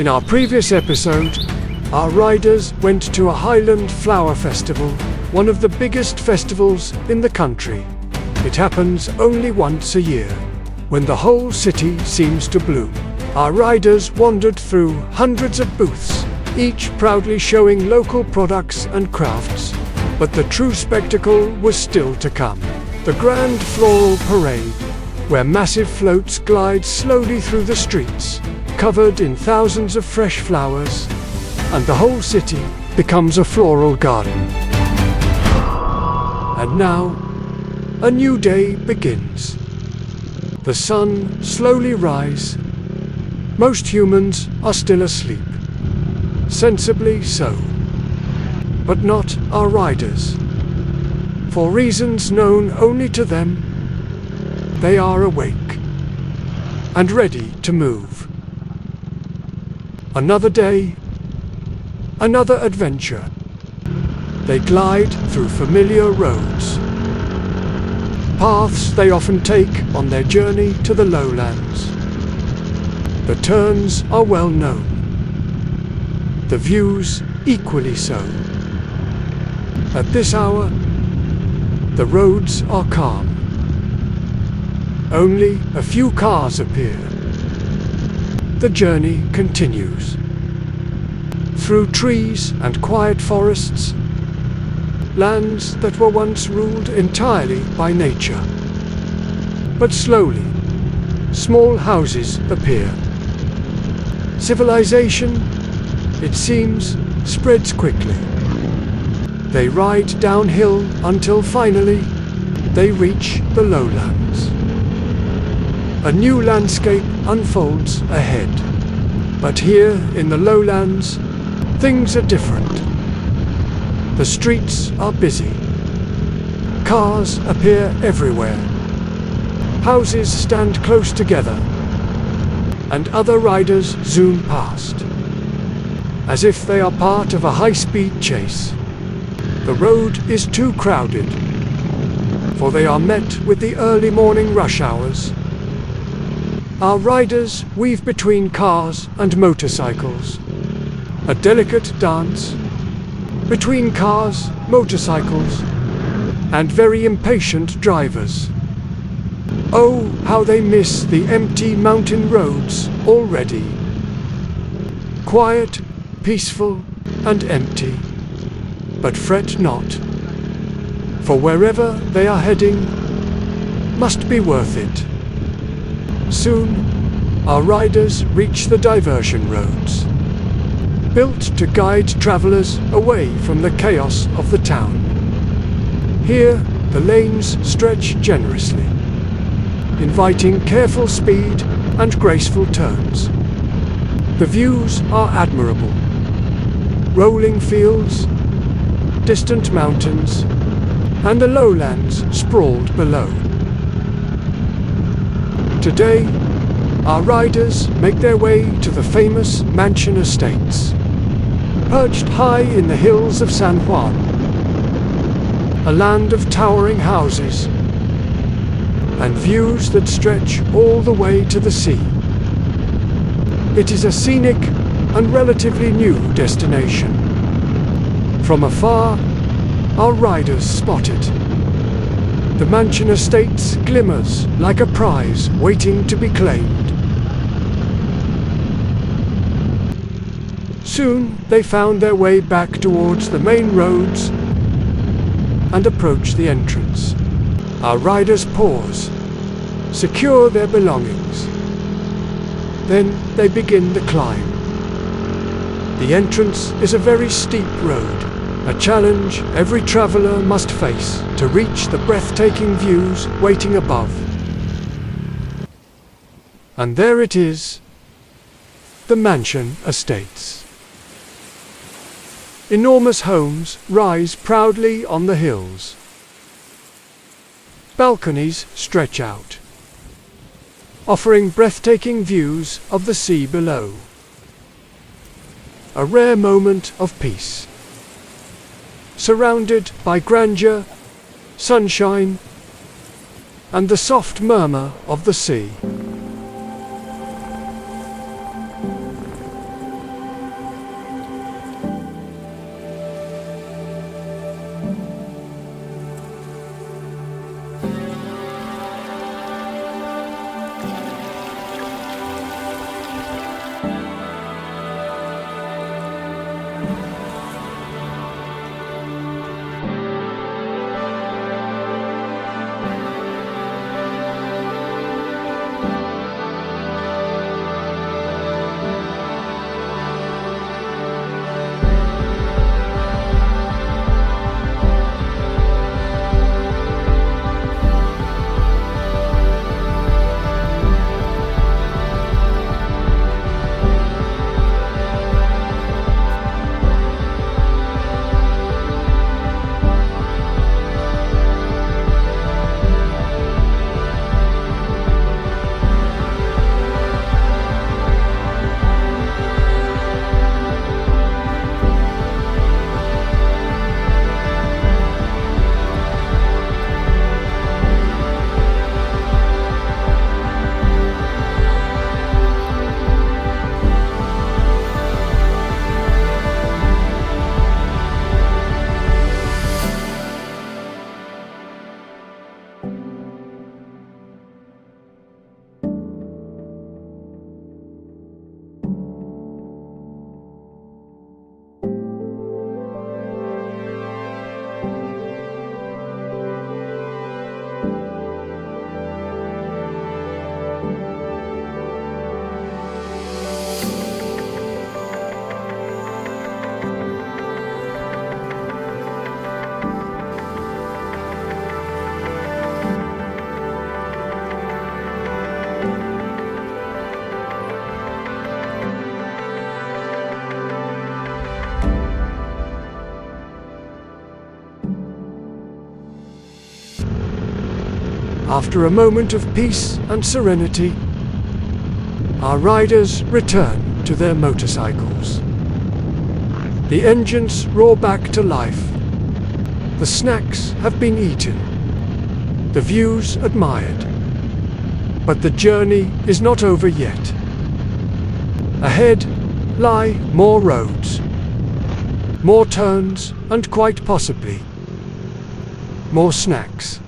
In our previous episode, our riders went to a highland flower festival, one of the biggest festivals in the country. It happens only once a year, when the whole city seems to bloom. Our riders wandered through hundreds of booths, each proudly showing local products and crafts. But the true spectacle was still to come. The grand floral parade, where massive floats glide slowly through the streets, covered in thousands of fresh flowers, and the whole city becomes a floral garden. And now, a new day begins. The sun slowly rises. Most humans are still asleep. Sensibly so. But not our riders. For reasons known only to them, they are awake and ready to move. Another day, another adventure. They glide through familiar roads, paths they often take on their journey to the lowlands. The turns are well known, the views equally so. At this hour, the roads are calm. Only a few cars appear. The journey continues. Through trees and quiet forests, lands that were once ruled entirely by nature. But slowly, small houses appear. Civilization, it seems, spreads quickly. They ride downhill until finally they reach the lowlands. A new landscape unfolds ahead. But here in the lowlands, things are different. The streets are busy. Cars appear everywhere. Houses stand close together, and other riders zoom past, as if they are part of a high-speed chase. The road is too crowded, for they are met with the early morning rush hours. Our riders weave between cars and motorcycles, a delicate dance between cars, motorcycles, and very impatient drivers. Oh, how they miss the empty mountain roads already. Quiet, peaceful, and empty. But fret not, for wherever they are heading must be worth it. Soon, our riders reach the diversion roads, built to guide travelers away from the chaos of the town. Here, the lanes stretch generously, inviting careful speed and graceful turns. The views are admirable. Rolling fields, distant mountains, and the lowlands sprawled below. Today, our riders make their way to the famous mansion estates, perched high in the hills of San Juan, a land of towering houses and views that stretch all the way to the sea. It is a scenic and relatively new destination. From afar, our riders spot it. The mansion estates glimmers like a prize waiting to be claimed. Soon they found their way back towards the main roads and approach the entrance. Our riders pause, secure their belongings. Then they begin the climb. The entrance is a very steep road, a challenge every traveler must face to reach the breathtaking views waiting above. And there it is, the mansion estates. Enormous homes rise proudly on the hills. Balconies stretch out, offering breathtaking views of the sea below. A rare moment of peace. Surrounded by grandeur, sunshine, and the soft murmur of the sea. After a moment of peace and serenity, our riders return to their motorcycles. The engines roar back to life. The snacks have been eaten. The views admired. But the journey is not over yet. Ahead lie more roads, more turns, and quite possibly more snacks.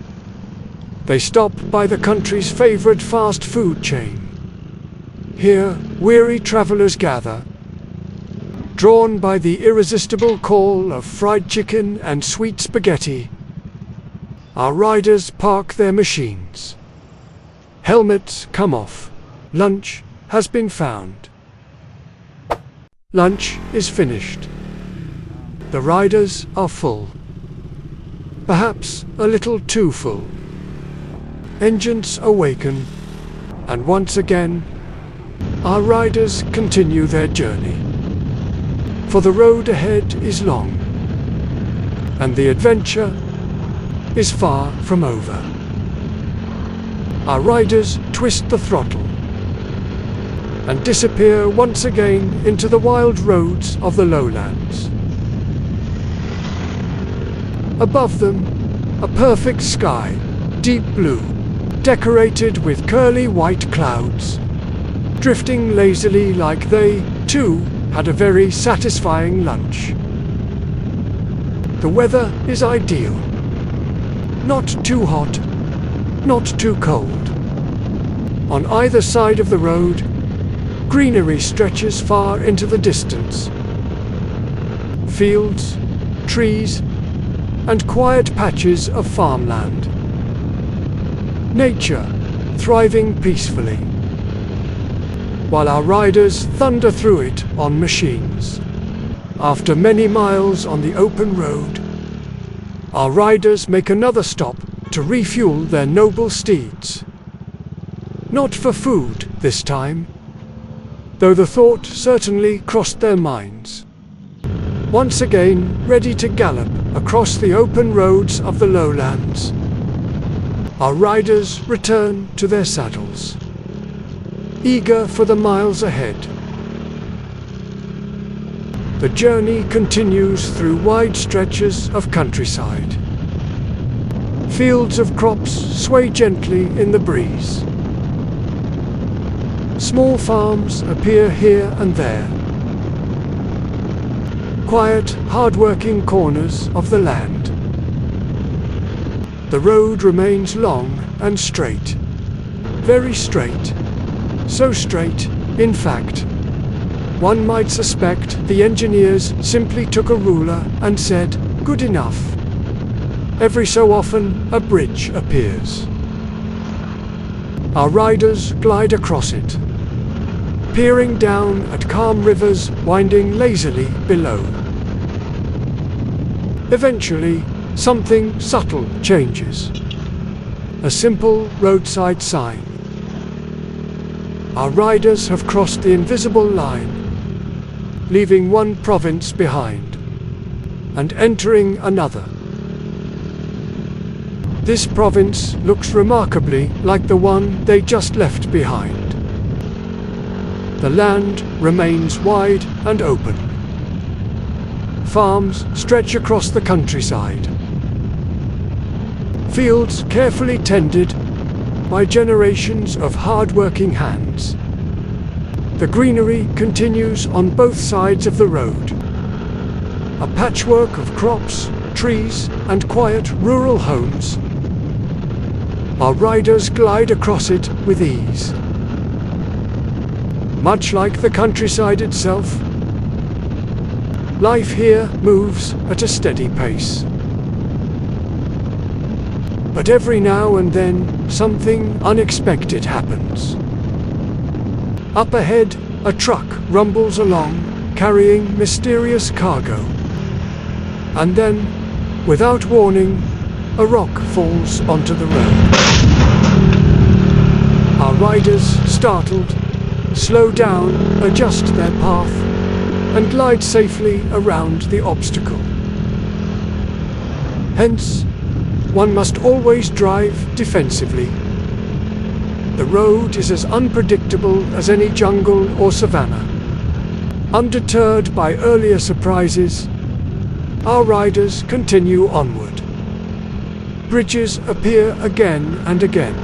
They stop by the country's favorite fast food chain. Here, weary travelers gather, drawn by the irresistible call of fried chicken and sweet spaghetti. Our riders park their machines. Helmets come off. Lunch has been found. Lunch is finished. The riders are full. Perhaps a little too full. Engines awaken, and once again, our riders continue their journey. For the road ahead is long, and the adventure is far from over. Our riders twist the throttle and disappear once again into the wild roads of the lowlands. Above them, a perfect sky, deep blue, decorated with curly white clouds, drifting lazily like they, too, had a very satisfying lunch. The weather is ideal. Not too hot, not too cold. On either side of the road, greenery stretches far into the distance. Fields, trees, and quiet patches of farmland. Nature thriving peacefully, while our riders thunder through it on machines. After many miles on the open road, our riders make another stop to refuel their noble steeds. Not for food this time, though the thought certainly crossed their minds. Once again ready to gallop across the open roads of the lowlands, our riders return to their saddles, eager for the miles ahead. The journey continues through wide stretches of countryside. Fields of crops sway gently in the breeze. Small farms appear here and there. Quiet, hard-working corners of the land. The road remains long and straight. Very straight. So straight, in fact, one might suspect the engineers simply took a ruler and said, "Good enough." Every so often, a bridge appears. Our riders glide across it, peering down at calm rivers winding lazily below. Eventually, something subtle changes. A simple roadside sign. Our riders have crossed the invisible line, leaving one province behind, and entering another. This province looks remarkably like the one they just left behind. The land remains wide and open. Farms stretch across the countryside. Fields carefully tended by generations of hard-working hands. The greenery continues on both sides of the road. A patchwork of crops, trees, and quiet rural homes. Our riders glide across it with ease. Much like the countryside itself, life here moves at a steady pace. But every now and then, something unexpected happens. Up ahead, a truck rumbles along, carrying mysterious cargo. And then, without warning, a rock falls onto the road. Our riders, startled, slow down, adjust their path, and glide safely around the obstacle. Hence, one must always drive defensively. The road is as unpredictable as any jungle or savanna. Undeterred by earlier surprises, our riders continue onward. Bridges appear again and again.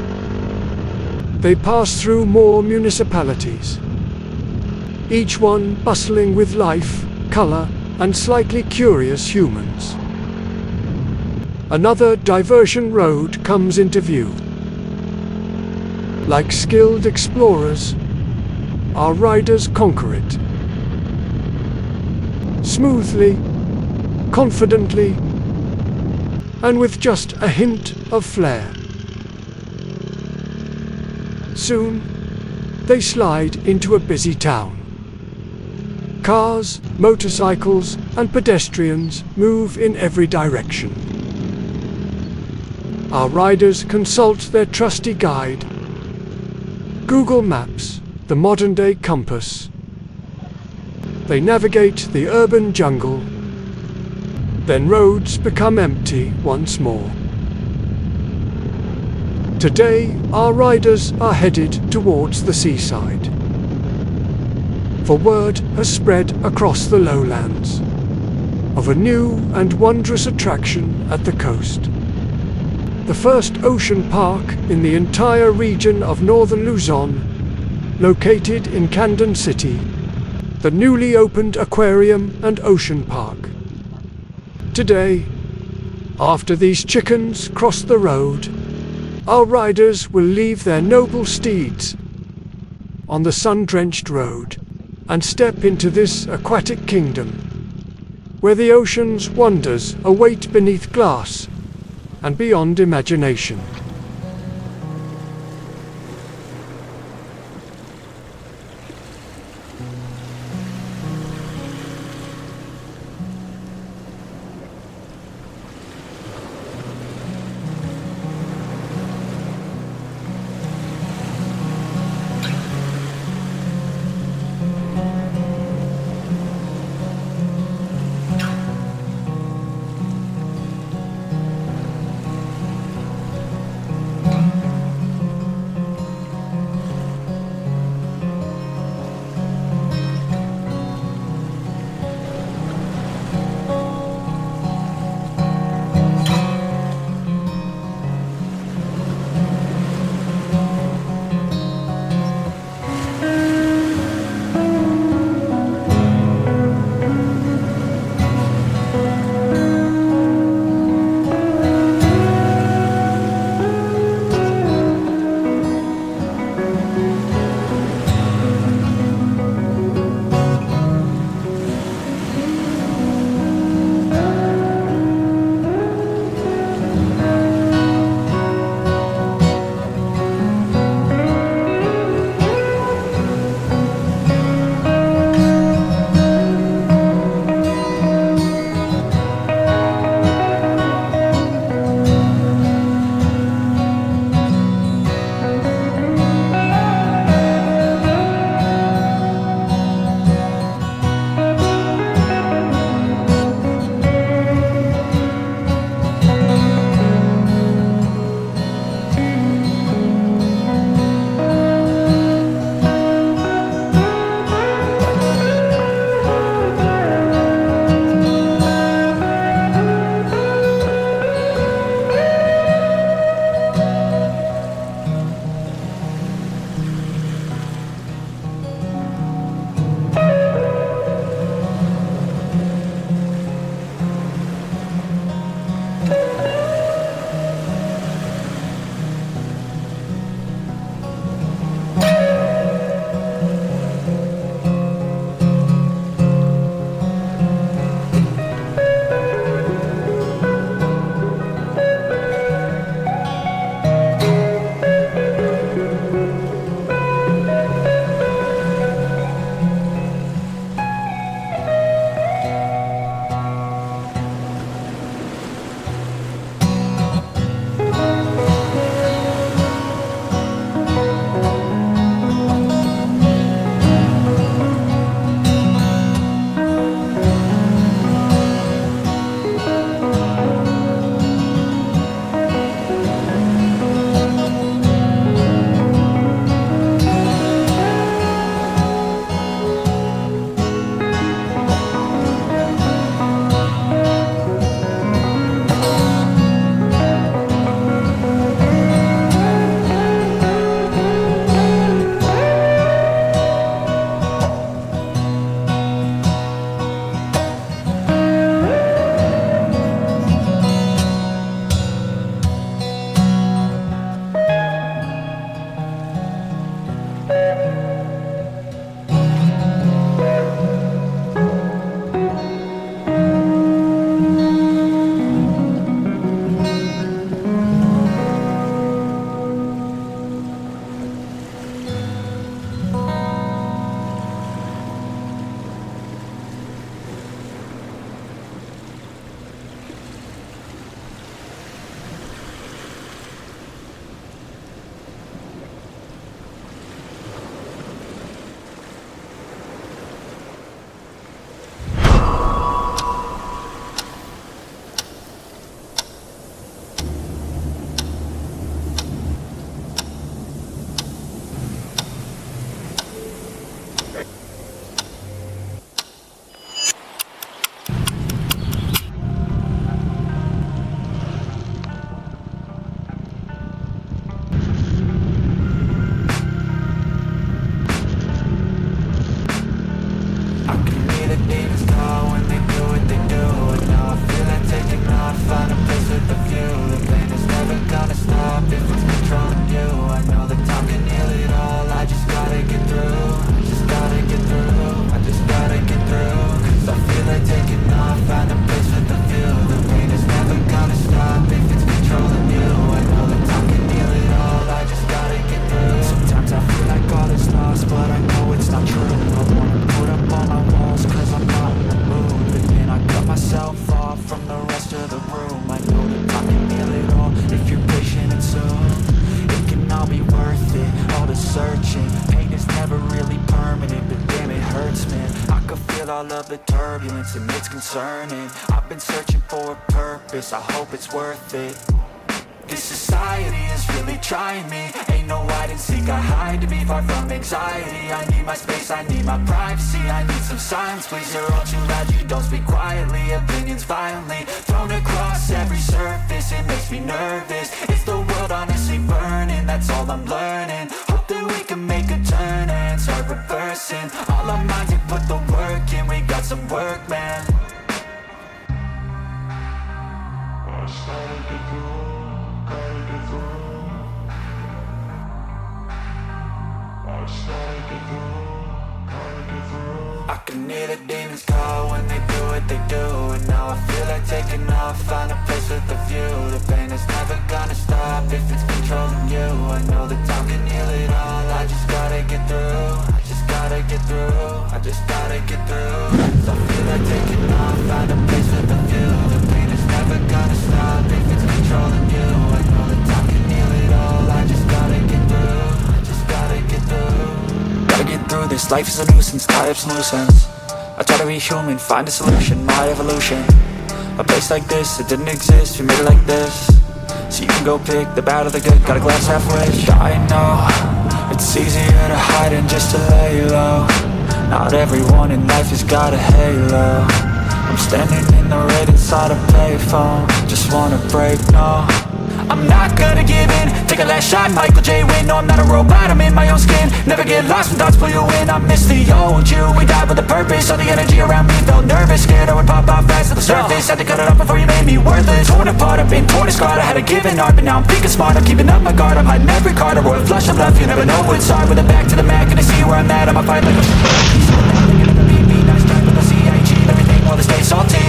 They pass through more municipalities, each one bustling with life, color, and slightly curious humans. Another diversion road comes into view. Like skilled explorers, our riders conquer it. Smoothly, confidently, and with just a hint of flair. Soon, they slide into a busy town. Cars, motorcycles, and pedestrians move in every direction. Our riders consult their trusty guide, Google Maps, the modern-day compass. They navigate the urban jungle. Then roads become empty once more. Today, our riders are headed towards the seaside. For word has spread across the lowlands of a new and wondrous attraction at the coast. The first ocean park in the entire region of Northern Luzon, located in Candon City, the newly opened aquarium and ocean park. Today, after these chickens cross the road, our riders will leave their noble steeds on the sun-drenched road and step into this aquatic kingdom, where the ocean's wonders await beneath glass and beyond imagination. the turbulence and it's concerning. I've been searching for a purpose, I hope it's worth it. This society is really trying me. Ain't no hide and seek, I hide to be far from anxiety. I need my space, I need my privacy. I need some silence, please. You're all too loud, you don't speak quietly. Opinions violently thrown across every surface. It makes me nervous. It's the world honestly burning, that's all I'm learning. Hope that we can make a turn and start reversing. All our minds, we put the work in. We got some work, man. I can hear the demons call when they do what they do. And now I feel like taking off, find a place with a view. The pain is never gonna stop if it's controlling you. I know that time can heal it all, I just gotta get through. I just gotta get through, I just gotta get through. I feel like taking off, find a place with a view. The pain is never gonna stop if it's controlling you. I know that time can heal it all, I just gotta get through. I just gotta get through. Gotta get through this, life is a nuisance, tie up some loose ends. I try to be human, find a solution, my evolution. A place like this, it didn't exist, we made it like this. So you can go pick the bad or the good, got a glass halfway. I know, it's easier to hide than just to lay low. Not everyone in life has got a halo. I'm standing in the red inside a payphone. Just wanna break, no, I'm not gonna give in. Take a last shot, Michael J. Win. No, I'm not a robot, I'm in my own skin. Never get lost when thoughts pull you in. I miss the old you, we died with a purpose. All the energy around me felt nervous. Scared I would pop off fast at the surface. Had to cut it off before you made me worthless. Torn apart, I've been torn and scarred. I had a given art, but now I'm thinking smart. I'm keeping up my guard, I'm hiding every card. A royal flush of love, you never know what's hard. With a back to the mat, gonna see where I'm at. I'ma fight like a nice try, but they'll see I achieve everything while they stay salty.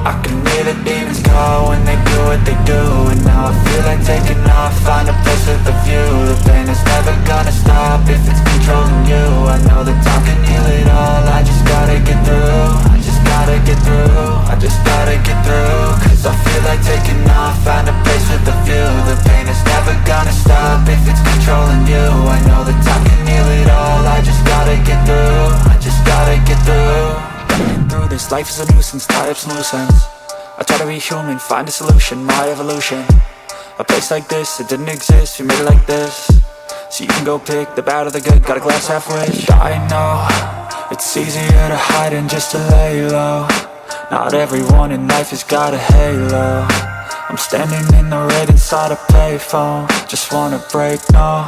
I can hear the demons call when they do what they do. And now I feel like taking off, find a place with a view. The pain is never gonna stop if it's controlling you. I know that time can heal it all, I just gotta get through. I just gotta get through, I just gotta get through. Cause I feel like taking off, find a place with a view. The pain is never gonna stop if it's controlling you. I know that time can heal it all, I just gotta get through. I just gotta get through. Through this, life is a nuisance, tie up some loose ends. I try to be human, find a solution, my evolution. A place like this, it didn't exist, we made it like this. So you can go pick the bad or the good, got a glass halfway. I know, it's easier to hide than just to lay low. Not everyone in life has got a halo. I'm standing in the red inside a payphone. Just wanna break, no,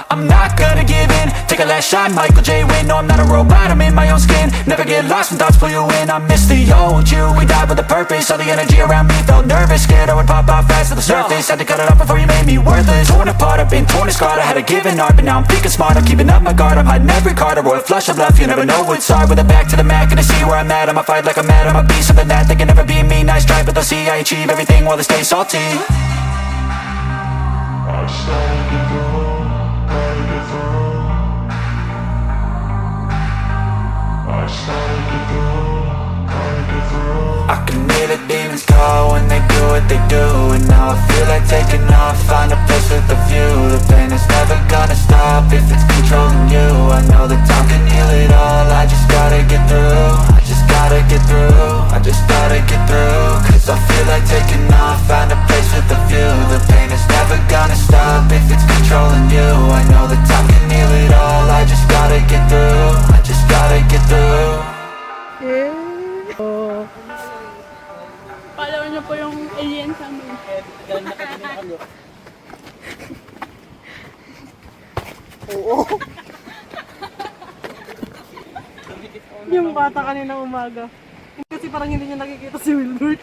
I'm not gonna give in. Take a last shot, Michael J. Win. No, I'm not a robot, I'm in my own skin. Never get lost when thoughts pull you in. I miss the old you, we died with a purpose. All the energy around me felt nervous. Scared I would pop off fast at the surface. Had to cut it off before you made me worthless. Torn apart, I've been torn and scarred. I had a given art, but now I'm thinking smart. I'm keeping up my guard, I'm hiding every card. A royal flush of love, you never know what's hard. With a back to the mat, gonna see where I'm at. I'ma fight like I'm mad, I'ma be something that they can never be me. Nice try, but they'll see I achieve everything while they stay salty. I can hear the demons call when they do what they do. And now I feel like taking off, find a place with a view. The pain is never gonna stop if it's controlling you. I know that time can heal it all, I just gotta get through. I just gotta get through, I just gotta get through. Cause I feel like taking off, find a place with a view. The pain is never gonna stop if it's controlling you. I know that time can heal it all, I just gotta get through. I just gotta get through. Oh. Follow niyo po yung alien sa amin. Oo. Yung bata kanina umaga. Kasi parang hindi niya nakikita si Wilbert.